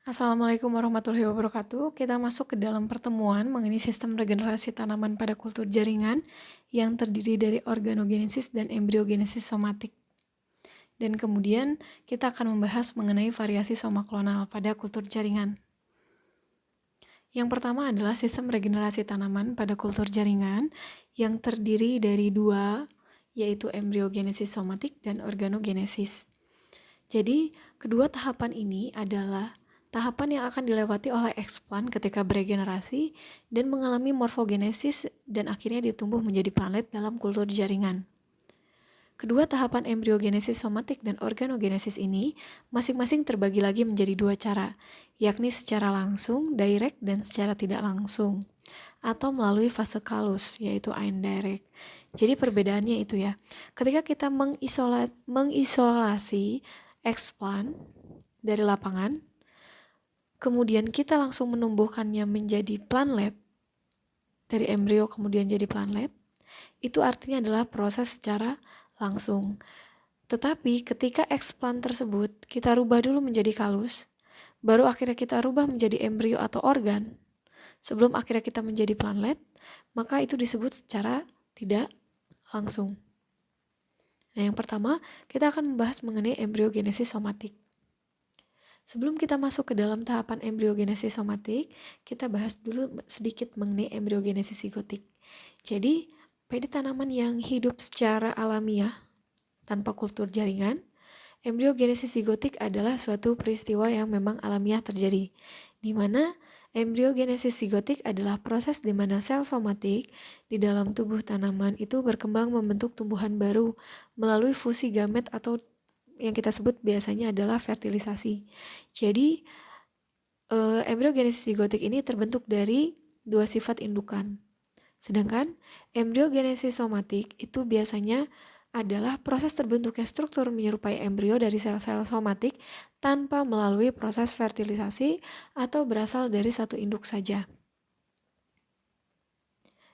Assalamualaikum warahmatullahi wabarakatuh. Kita masuk ke dalam pertemuan mengenai sistem regenerasi tanaman pada kultur jaringan yang terdiri dari organogenesis dan embriogenesis somatik. Dan kemudian kita akan membahas mengenai variasi somaklonal pada kultur jaringan. Yang pertama adalah sistem regenerasi tanaman pada kultur jaringan yang terdiri dari dua, yaitu embriogenesis somatik dan organogenesis. Jadi, kedua tahapan ini adalah tahapan yang akan dilewati oleh eksplan ketika beregenerasi dan mengalami morfogenesis dan akhirnya ditumbuh menjadi planet dalam kultur jaringan. Kedua tahapan embriogenesis somatik dan organogenesis ini masing-masing terbagi lagi menjadi dua cara, yakni secara langsung, direct, dan secara tidak langsung, atau melalui fase kalus, yaitu indirect. Jadi perbedaannya itu ya, ketika kita mengisolasi eksplan dari lapangan, kemudian kita langsung menumbuhkannya menjadi planlet, dari embrio kemudian jadi planlet, itu artinya adalah proses secara langsung. Tetapi ketika eksplan tersebut kita rubah dulu menjadi kalus, baru akhirnya kita rubah menjadi embrio atau organ, sebelum akhirnya kita menjadi planlet, maka itu disebut secara tidak langsung. Nah, yang pertama, kita akan membahas mengenai embriogenesis somatik. Sebelum kita masuk ke dalam tahapan embriogenesis somatik, kita bahas dulu sedikit mengenai embriogenesis zigotik. Jadi, pada tanaman yang hidup secara alamiah, tanpa kultur jaringan, embriogenesis zigotik adalah suatu peristiwa yang memang alamiah terjadi, di mana embriogenesis zigotik adalah proses di mana sel somatik di dalam tubuh tanaman itu berkembang membentuk tumbuhan baru melalui fusi gamet atau yang kita sebut biasanya adalah fertilisasi. Jadi, embriogenesis zigotik ini terbentuk dari dua sifat indukan. Sedangkan embriogenesis somatik itu biasanya adalah proses terbentuknya struktur menyerupai embrio dari sel-sel somatik tanpa melalui proses fertilisasi atau berasal dari satu induk saja.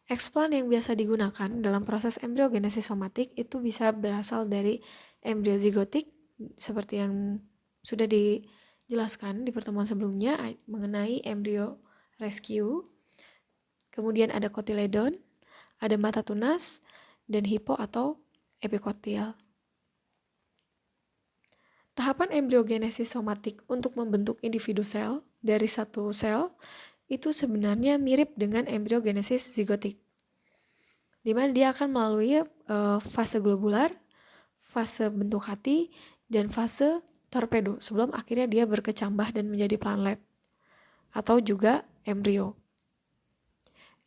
Eksplan yang biasa digunakan dalam proses embriogenesis somatik itu bisa berasal dari embrio zigotik seperti yang sudah dijelaskan di pertemuan sebelumnya mengenai embrio rescue. Kemudian ada kotiledon, ada mata tunas, dan hipo atau epikotil. Tahapan embriogenesis somatik untuk membentuk individu sel dari satu sel itu sebenarnya mirip dengan embriogenesis zigotik, di mana dia akan melalui fase globular, fase bentuk hati, dan fase torpedo sebelum akhirnya dia berkecambah dan menjadi planlet atau juga embrio.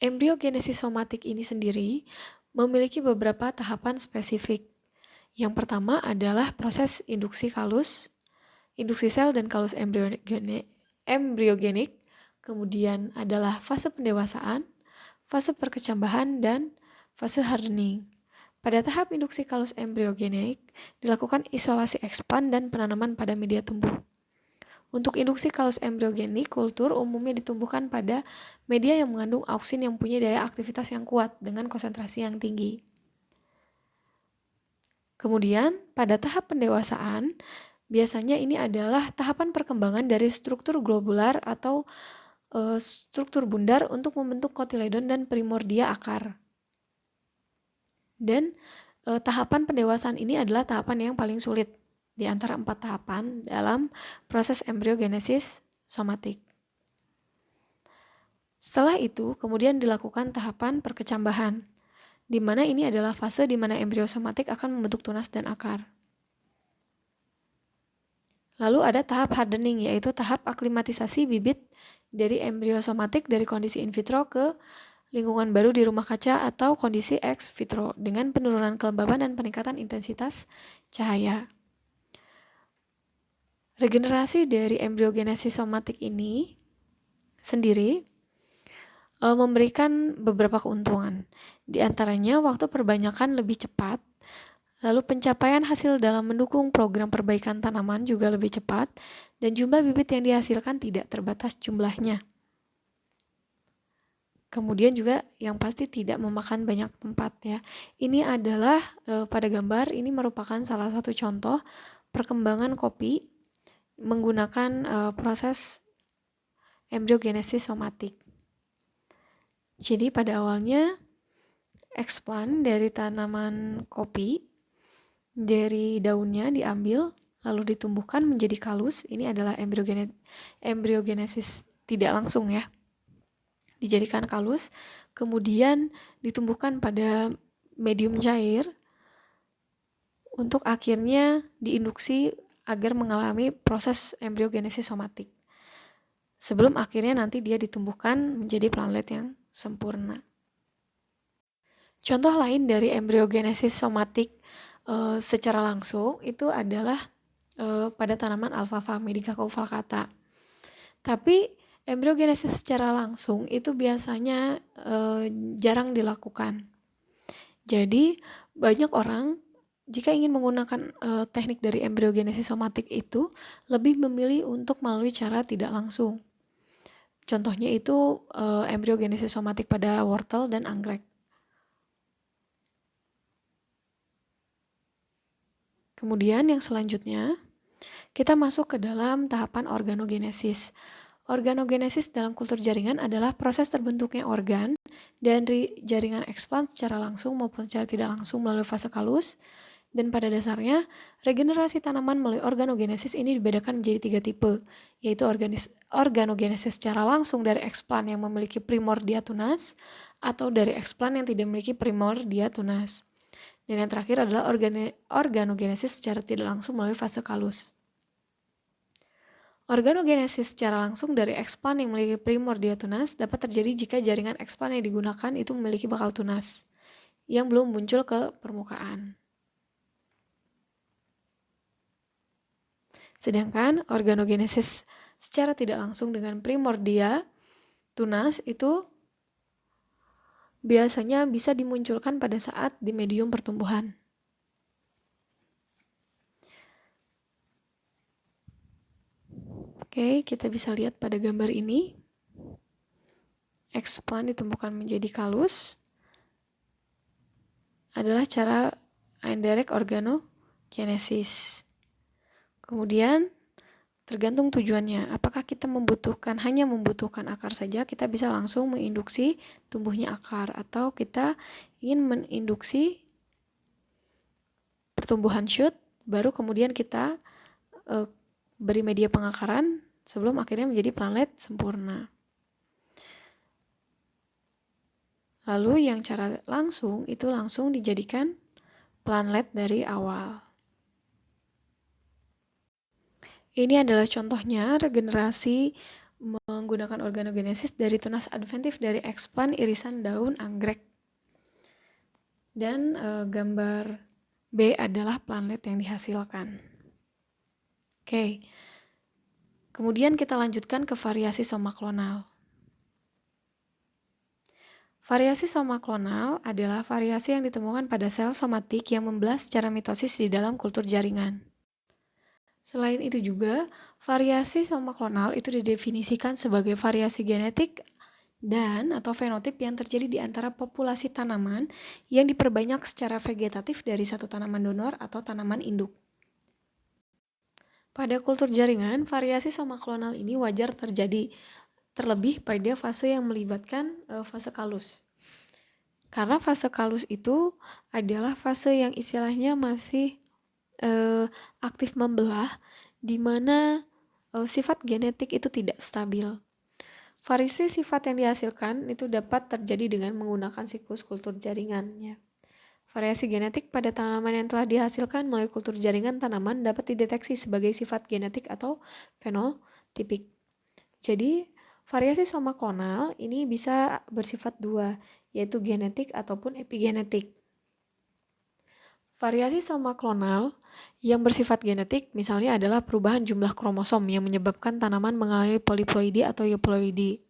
Embriogenesis somatik ini sendiri memiliki beberapa tahapan spesifik. Yang pertama adalah proses induksi kalus, induksi sel dan kalus embriogenik, kemudian adalah fase pendewasaan, fase perkecambahan, dan fase hardening. Pada tahap induksi kalus embriogenik, dilakukan isolasi eksplan dan penanaman pada media tumbuh. Untuk induksi kalus embriogenik, kultur umumnya ditumbuhkan pada media yang mengandung auksin yang punya daya aktivitas yang kuat dengan konsentrasi yang tinggi. Kemudian, pada tahap pendewasaan, biasanya ini adalah tahapan perkembangan dari struktur globular atau struktur bundar untuk membentuk kotiledon dan primordia akar. Dan tahapan pendewasaan ini adalah tahapan yang paling sulit di antara 4 tahapan dalam proses embriogenesis somatik. Setelah itu, kemudian dilakukan tahapan perkecambahan, di mana ini adalah fase di mana embrio somatik akan membentuk tunas dan akar. Lalu ada tahap hardening, yaitu tahap aklimatisasi bibit dari embrio somatik dari kondisi in vitro ke lingkungan baru di rumah kaca atau kondisi ex vitro dengan penurunan kelembaban dan peningkatan intensitas cahaya. Regenerasi dari embriogenesis somatik ini sendiri memberikan beberapa keuntungan. Di antaranya waktu perbanyakan lebih cepat, lalu pencapaian hasil dalam mendukung program perbaikan tanaman juga lebih cepat, dan jumlah bibit yang dihasilkan tidak terbatas jumlahnya. Kemudian juga yang pasti tidak memakan banyak tempat ya. Ini adalah pada gambar ini merupakan salah satu contoh perkembangan kopi menggunakan proses embryogenesis somatik. Jadi pada awalnya eksplan dari tanaman kopi, dari daunnya diambil lalu ditumbuhkan menjadi kalus. Ini adalah embryogenesis tidak langsung ya. Dijadikan kalus, kemudian ditumbuhkan pada medium cair untuk akhirnya diinduksi agar mengalami proses embryogenesis somatik. Sebelum akhirnya nanti dia ditumbuhkan menjadi planlet yang sempurna. Contoh lain dari embryogenesis somatik secara langsung itu adalah pada tanaman Alfalfa Medica cauvacata. Tapi embryogenesis secara langsung itu biasanya jarang dilakukan. Jadi banyak orang jika ingin menggunakan teknik dari embryogenesis somatik itu lebih memilih untuk melalui cara tidak langsung. Contohnya itu embryogenesis somatik pada wortel dan anggrek. Kemudian yang selanjutnya, kita masuk ke dalam tahapan organogenesis. Organogenesis dalam kultur jaringan adalah proses terbentuknya organ dari jaringan eksplan secara langsung maupun secara tidak langsung melalui fase kalus. Dan pada dasarnya, regenerasi tanaman melalui organogenesis ini dibedakan menjadi 3 tipe, yaitu organogenesis secara langsung dari eksplan yang memiliki primordia tunas, atau dari eksplan yang tidak memiliki primordia tunas. Dan yang terakhir adalah organogenesis secara tidak langsung melalui fase kalus. Organogenesis secara langsung dari eksplan yang memiliki primordia tunas dapat terjadi jika jaringan eksplan yang digunakan itu memiliki bakal tunas yang belum muncul ke permukaan. Sedangkan organogenesis secara tidak langsung dengan primordia tunas itu biasanya bisa dimunculkan pada saat di medium pertumbuhan. Oke, kita bisa lihat pada gambar ini. Eksplan ditumbuhkan menjadi kalus adalah cara indirect organogenesis. Kemudian tergantung tujuannya. Apakah kita hanya membutuhkan akar saja, kita bisa langsung menginduksi tumbuhnya akar, atau kita ingin menginduksi pertumbuhan shoot, baru kemudian kita beri media pengakaran sebelum akhirnya menjadi planlet sempurna. Lalu yang cara langsung itu langsung dijadikan planlet dari awal. Ini adalah contohnya regenerasi menggunakan organogenesis dari tunas adventif dari eksplan irisan daun anggrek. Dan gambar B adalah planlet yang dihasilkan. Oke. Kemudian kita lanjutkan ke variasi somaklonal. Variasi somaklonal adalah variasi yang ditemukan pada sel somatik yang membelah secara mitosis di dalam kultur jaringan. Selain itu juga, variasi somaklonal itu didefinisikan sebagai variasi genetik dan atau fenotip yang terjadi di antara populasi tanaman yang diperbanyak secara vegetatif dari satu tanaman donor atau tanaman induk. Pada kultur jaringan, variasi somaklonal ini wajar terjadi, terlebih pada fase yang melibatkan fase kalus. Karena fase kalus itu adalah fase yang istilahnya masih aktif membelah, di mana sifat genetik itu tidak stabil. Variasi sifat yang dihasilkan itu dapat terjadi dengan menggunakan siklus kultur jaringan. Ya. Variasi genetik pada tanaman yang telah dihasilkan melalui kultur jaringan tanaman dapat dideteksi sebagai sifat genetik atau fenotipik. Jadi, variasi somaklonal ini bisa bersifat dua, yaitu genetik ataupun epigenetik. Variasi somaklonal yang bersifat genetik misalnya adalah perubahan jumlah kromosom yang menyebabkan tanaman mengalami poliploidi atau euploidi,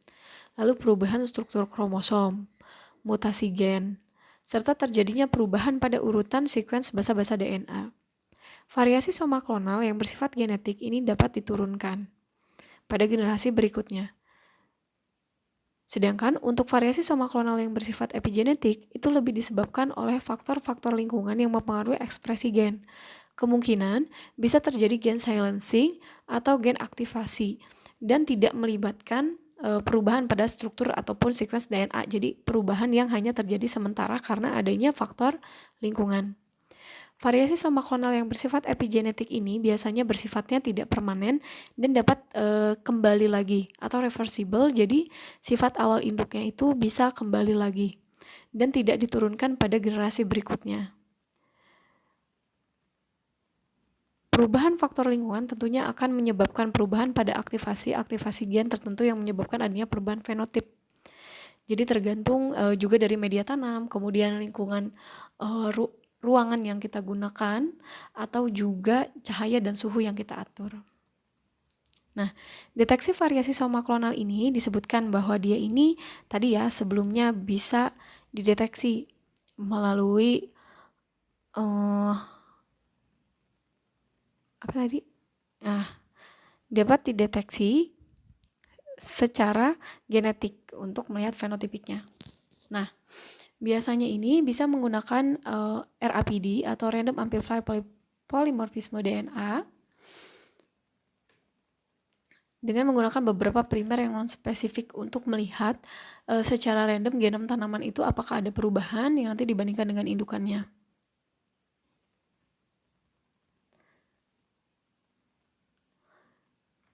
lalu perubahan struktur kromosom, mutasi gen, serta terjadinya perubahan pada urutan sekuens basa-basa DNA. Variasi somaklonal yang bersifat genetik ini dapat diturunkan pada generasi berikutnya. Sedangkan untuk variasi somaklonal yang bersifat epigenetik itu lebih disebabkan oleh faktor-faktor lingkungan yang mempengaruhi ekspresi gen. Kemungkinan bisa terjadi gen silencing atau gen aktivasi dan tidak melibatkan perubahan pada struktur ataupun sequence DNA. Jadi perubahan yang hanya terjadi sementara karena adanya faktor lingkungan. Variasi soma klonal yang bersifat epigenetik ini biasanya bersifatnya tidak permanen dan dapat kembali lagi atau reversible. Jadi sifat awal induknya itu bisa kembali lagi dan tidak diturunkan pada generasi berikutnya. Perubahan faktor lingkungan tentunya akan menyebabkan perubahan pada aktivasi gen tertentu yang menyebabkan adanya perubahan fenotip. Jadi tergantung juga dari media tanam, kemudian lingkungan ruangan yang kita gunakan, atau juga cahaya dan suhu yang kita atur. Nah, deteksi variasi soma klonal ini disebutkan bahwa dia ini tadi ya sebelumnya bisa dideteksi melalui dapat dideteksi secara genetik untuk melihat fenotipiknya. Nah, biasanya ini bisa menggunakan RAPD atau Random Amplified Polymorphism DNA dengan menggunakan beberapa primer yang non-spesifik untuk melihat secara random genom tanaman itu apakah ada perubahan yang nanti dibandingkan dengan indukannya.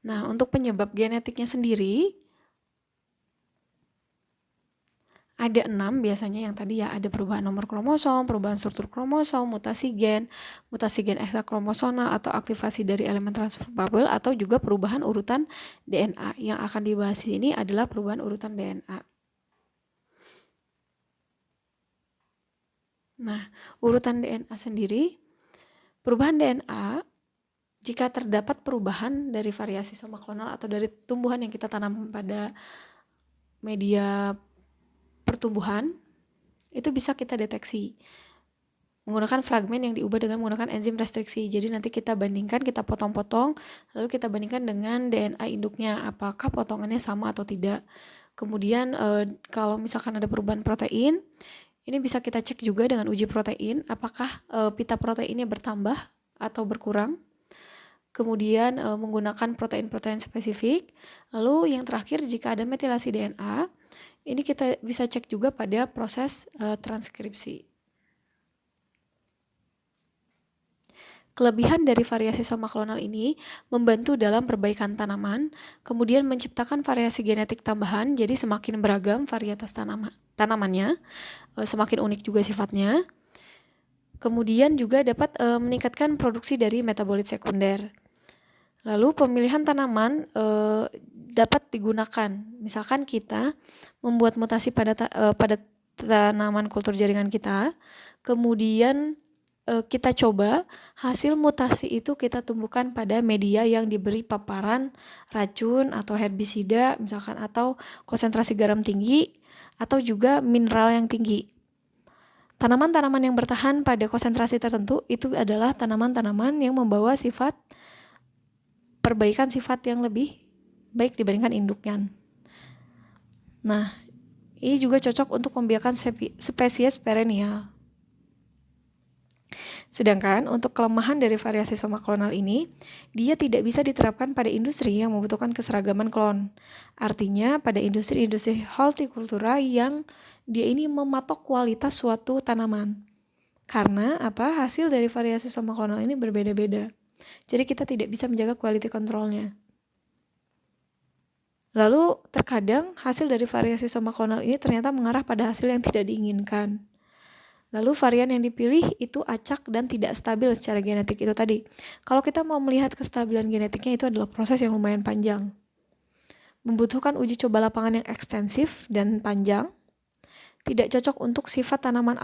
Nah, untuk penyebab genetiknya sendiri, ada 6 biasanya yang tadi ya, ada perubahan nomor kromosom, perubahan struktur kromosom, mutasi gen ekstrakromosomal atau aktivasi dari elemen transferable, atau juga perubahan urutan DNA. Yang akan dibahas ini adalah perubahan urutan DNA. Nah, urutan DNA sendiri, perubahan DNA jika terdapat perubahan dari variasi soma klonal atau dari tumbuhan yang kita tanam pada media pertumbuhan, itu bisa kita deteksi menggunakan fragmen yang diubah dengan menggunakan enzim restriksi. Jadi nanti kita bandingkan, kita potong-potong, lalu kita bandingkan dengan DNA induknya, apakah potongannya sama atau tidak. Kemudian kalau misalkan ada perubahan protein, ini bisa kita cek juga dengan uji protein, apakah pita proteinnya bertambah atau berkurang. Kemudian menggunakan protein-protein spesifik. Lalu yang terakhir, jika ada metilasi DNA, ini kita bisa cek juga pada proses transkripsi. Kelebihan dari variasi soma klonal ini membantu dalam perbaikan tanaman, kemudian menciptakan variasi genetik tambahan, jadi semakin beragam varietas tanamannya, semakin unik juga sifatnya. Kemudian juga dapat meningkatkan produksi dari metabolit sekunder. Lalu pemilihan tanaman dapat digunakan. Misalkan kita membuat mutasi pada tanaman kultur jaringan kita, kemudian kita coba hasil mutasi itu kita tumbuhkan pada media yang diberi paparan racun atau herbisida misalkan, atau konsentrasi garam tinggi atau juga mineral yang tinggi. Tanaman-tanaman yang bertahan pada konsentrasi tertentu itu adalah tanaman-tanaman yang membawa sifat perbaikan sifat yang lebih baik dibandingkan induknya. Nah, ini juga cocok untuk membiarkan spesies perennial. Sedangkan untuk kelemahan dari variasi soma klonal ini, dia tidak bisa diterapkan pada industri yang membutuhkan keseragaman klon. Artinya pada industri-industri hortikultura yang dia ini mematok kualitas suatu tanaman. Karena hasil dari variasi soma klonal ini berbeda-beda. Jadi kita tidak bisa menjaga quality controlnya. Lalu terkadang hasil dari variasi soma klonal ini ternyata mengarah pada hasil yang tidak diinginkan. Lalu varian yang dipilih itu acak dan tidak stabil secara genetik itu tadi. Kalau kita mau melihat kestabilan genetiknya, itu adalah proses yang lumayan panjang. Membutuhkan uji coba lapangan yang ekstensif dan panjang. Tidak cocok untuk sifat tanaman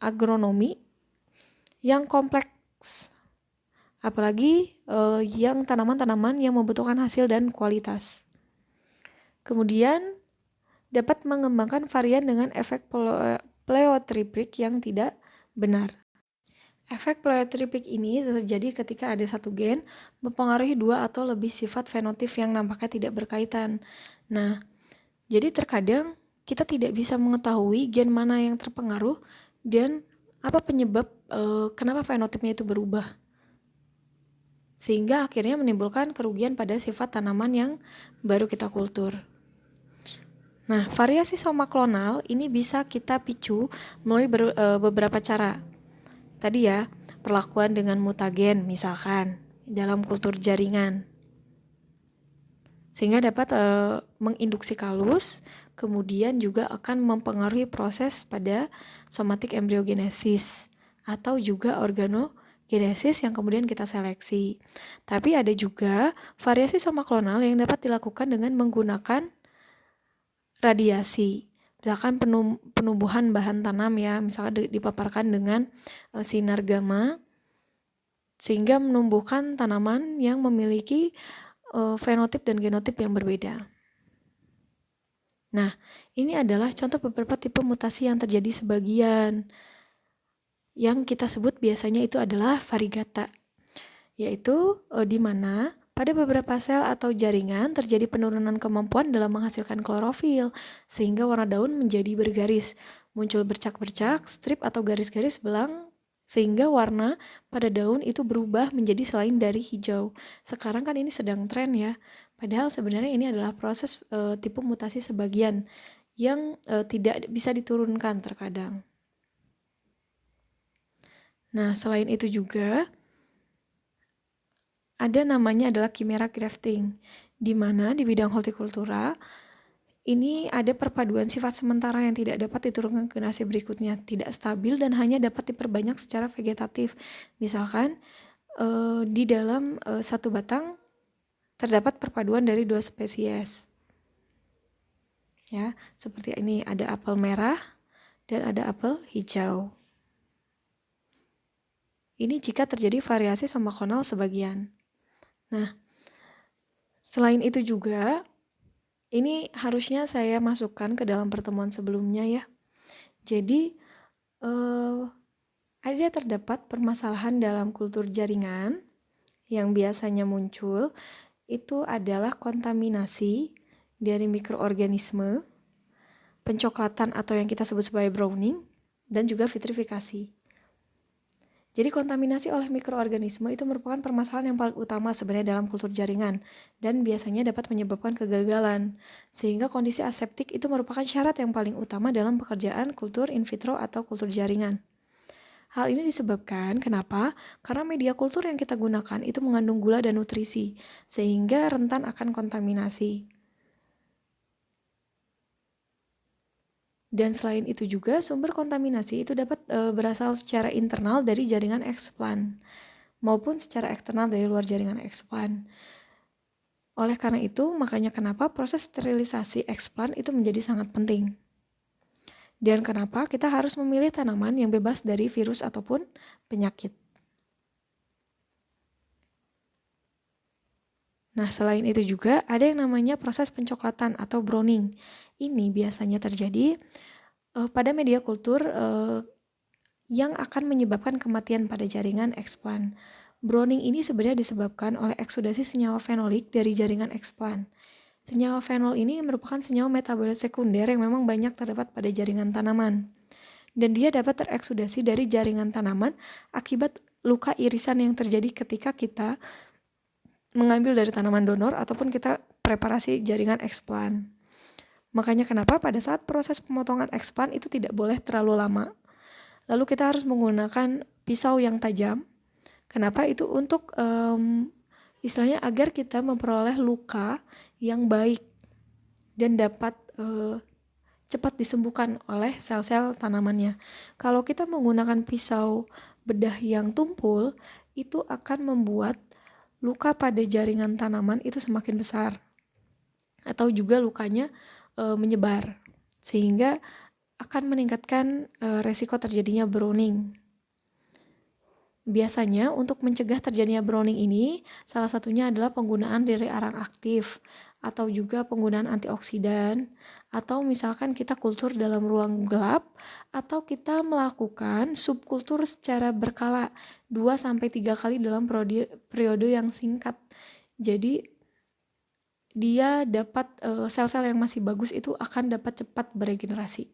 agronomi yang kompleks. Apalagi yang tanaman-tanaman yang membutuhkan hasil dan kualitas. Kemudian dapat mengembangkan varian dengan efek pleiotripik yang tidak benar. Efek pleiotripik ini terjadi ketika ada satu gen mempengaruhi 2 atau lebih sifat fenotip yang nampaknya tidak berkaitan. Nah, jadi terkadang kita tidak bisa mengetahui gen mana yang terpengaruh dan apa penyebab kenapa fenotipnya itu berubah. Sehingga akhirnya menimbulkan kerugian pada sifat tanaman yang baru kita kultur. Nah, variasi soma klonal ini bisa kita picu melalui beberapa cara. Tadi ya, perlakuan dengan mutagen misalkan dalam kultur jaringan. Sehingga dapat menginduksi kalus, kemudian juga akan mempengaruhi proses pada somatik embriogenesis atau juga organogenesis yang kemudian kita seleksi. Tapi ada juga variasi soma klonal yang dapat dilakukan dengan menggunakan radiasi. Misalkan penumbuhan bahan tanam ya, misalnya dipaparkan dengan sinar gamma sehingga menumbuhkan tanaman yang memiliki fenotip dan genotip yang berbeda. Nah, ini adalah contoh beberapa tipe mutasi yang terjadi sebagian. Yang kita sebut biasanya itu adalah variegata, yaitu di mana pada beberapa sel atau jaringan terjadi penurunan kemampuan dalam menghasilkan klorofil, sehingga warna daun menjadi bergaris, muncul bercak-bercak, strip atau garis-garis belang, sehingga warna pada daun itu berubah menjadi selain dari hijau. Sekarang kan ini sedang tren ya, padahal sebenarnya ini adalah proses tipe mutasi sebagian yang tidak bisa diturunkan terkadang. Nah, selain itu juga ada namanya adalah chimera grafting, di mana di bidang hortikultura ini ada perpaduan sifat sementara yang tidak dapat diturunkan ke generasi berikutnya, tidak stabil dan hanya dapat diperbanyak secara vegetatif. Misalkan di dalam satu batang terdapat perpaduan dari 2 spesies. Ya, seperti ini ada apel merah dan ada apel hijau. Ini jika terjadi variasi soma klonal sebagian. Nah, selain itu juga, ini harusnya saya masukkan ke dalam pertemuan sebelumnya ya. Jadi, ada terdapat permasalahan dalam kultur jaringan yang biasanya muncul, itu adalah kontaminasi dari mikroorganisme, pencoklatan atau yang kita sebut sebagai browning, dan juga vitrifikasi. Jadi kontaminasi oleh mikroorganisme itu merupakan permasalahan yang paling utama sebenarnya dalam kultur jaringan dan biasanya dapat menyebabkan kegagalan. Sehingga kondisi aseptik itu merupakan syarat yang paling utama dalam pekerjaan kultur in vitro atau kultur jaringan. Hal ini disebabkan kenapa? Karena media kultur yang kita gunakan itu mengandung gula dan nutrisi sehingga rentan akan kontaminasi. Dan selain itu juga sumber kontaminasi itu dapat berasal secara internal dari jaringan eksplan maupun secara eksternal dari luar jaringan eksplan. Oleh karena itu, makanya kenapa proses sterilisasi eksplan itu menjadi sangat penting. Dan kenapa kita harus memilih tanaman yang bebas dari virus ataupun penyakit. Nah, selain itu juga ada yang namanya proses pencoklatan atau browning. Ini biasanya terjadi pada media kultur yang akan menyebabkan kematian pada jaringan eksplan. Browning ini sebenarnya disebabkan oleh eksudasi senyawa fenolik dari jaringan eksplan. Senyawa fenol ini merupakan senyawa metabolit sekunder yang memang banyak terdapat pada jaringan tanaman. Dan dia dapat tereksudasi dari jaringan tanaman akibat luka irisan yang terjadi ketika kita mengambil dari tanaman donor ataupun kita preparasi jaringan eksplan. Makanya kenapa pada saat proses pemotongan eksplan itu tidak boleh terlalu lama. Lalu kita harus menggunakan pisau yang tajam. Kenapa? Itu untuk istilahnya agar kita memperoleh luka yang baik dan dapat cepat disembuhkan oleh sel-sel tanamannya. Kalau kita menggunakan pisau bedah yang tumpul, itu akan membuat luka pada jaringan tanaman itu semakin besar atau juga lukanya menyebar sehingga akan meningkatkan resiko terjadinya browning. Biasanya untuk mencegah terjadinya browning ini salah satunya adalah penggunaan dari arang aktif atau juga penggunaan antioksidan atau misalkan kita kultur dalam ruang gelap atau kita melakukan subkultur secara berkala 2-3 kali dalam periode yang singkat. Jadi dia dapat sel-sel yang masih bagus itu akan dapat cepat beregenerasi.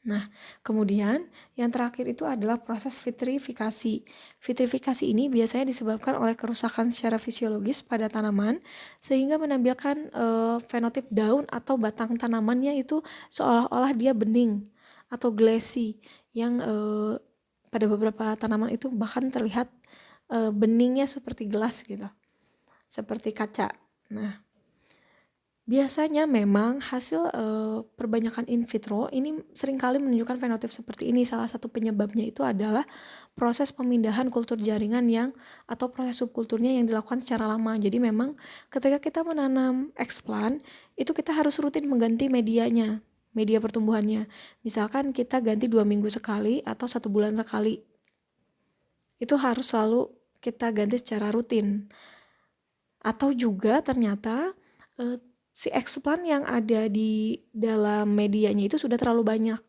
Nah, kemudian yang terakhir itu adalah proses vitrifikasi. Vitrifikasi ini biasanya disebabkan oleh kerusakan secara fisiologis pada tanaman sehingga menampilkan fenotip daun atau batang tanamannya itu seolah-olah dia bening atau glassy yang pada beberapa tanaman itu bahkan terlihat beningnya seperti gelas gitu, seperti kaca. Nah, biasanya memang hasil perbanyakan in vitro ini seringkali menunjukkan fenotip seperti ini. Salah satu penyebabnya itu adalah proses pemindahan kultur jaringan atau proses subkulturnya yang dilakukan secara lama. Jadi memang ketika kita menanam explant, itu kita harus rutin mengganti medianya, media pertumbuhannya. Misalkan kita ganti 2 minggu sekali atau 1 bulan sekali. Itu harus selalu kita ganti secara rutin. Atau juga ternyata si explant yang ada di dalam medianya itu sudah terlalu banyak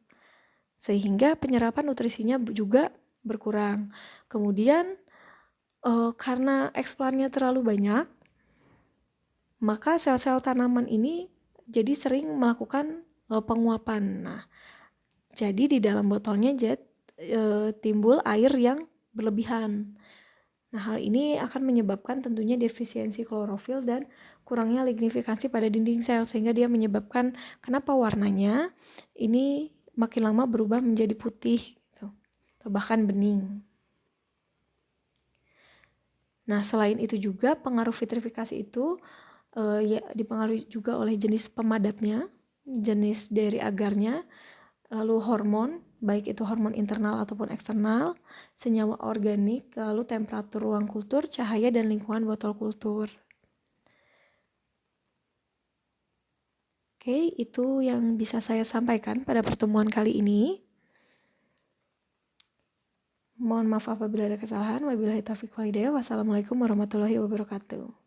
sehingga penyerapan nutrisinya juga berkurang. Kemudian karena explantnya terlalu banyak, maka sel-sel tanaman ini jadi sering melakukan penguapan. Nah, jadi di dalam botolnya timbul air yang berlebihan. Nah, hal ini akan menyebabkan tentunya defisiensi klorofil dan kurangnya lignifikasi pada dinding sel sehingga dia menyebabkan kenapa warnanya ini makin lama berubah menjadi putih gitu, atau bahkan bening. Nah, selain itu juga pengaruh vitrifikasi itu ya dipengaruhi juga oleh jenis pemadatnya, jenis dari agarnya, lalu hormon, baik itu hormon internal ataupun eksternal, senyawa organik, lalu temperatur ruang kultur, cahaya, dan lingkungan botol kultur. Oke, itu yang bisa saya sampaikan pada pertemuan kali ini. Mohon maaf apabila ada kesalahan. Wabillahi taufiq wal hidayah. Wassalamualaikum warahmatullahi wabarakatuh.